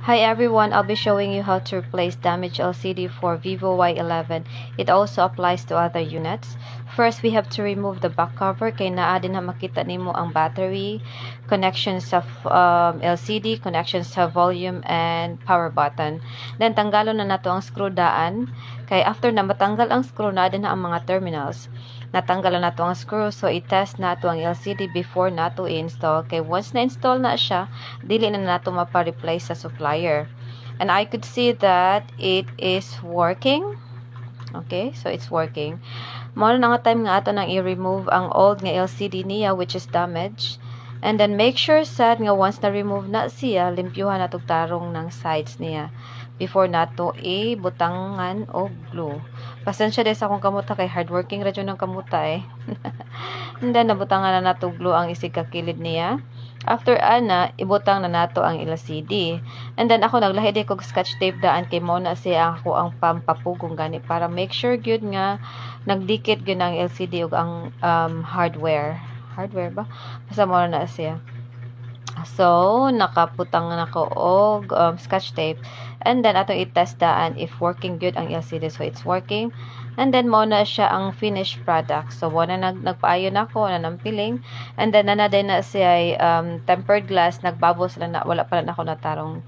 Hi everyone, I'll be showing you how to replace damaged LCD for Vivo Y11. It also applies to other units. First, we have to remove the back cover kay naa din na makita nimo ang battery, connections sa LCD, connections sa volume and power button. Then tanggalon na nato ang screw daan kay after na matanggal ang screw na din na ang mga terminals. Natanggalan nato ang screw, so i-test nato ang LCD before nato i-install kay once na-install na siya, dili na nato mapa-replace sa supplier. And I could see that it is working. Okay, so it's working. Mao na nga time nga ato nang i-remove ang old nga LCD niya which is damaged. And then make sure sad nga once na remove na siya, limpyuhan nato tarong ng sides niya before nato i-butangan og glue. Pasensya din sa akong kamuta kay hardworking radyo ng kamuta eh. And then nabutangan na nato glue ang isig kakilid niya. After ana, ibutang na nato ang LCD. And then ako naglahi di kog scotch tape daan kay mo na siya ako ang pampapugong gani para make sure gyud nga nagdikit gyud ang LCD ug ang hardware ba basta mo na siya. So nakaputang na ko og scotch tape, and then atong i-test daan if working good ang LCD. So it's working, and then mo na siya ang finished product. So mo na nagpaayo na ako na nampiling, and then na din na siya tempered glass, nagbubbles na wala pa na ako natarong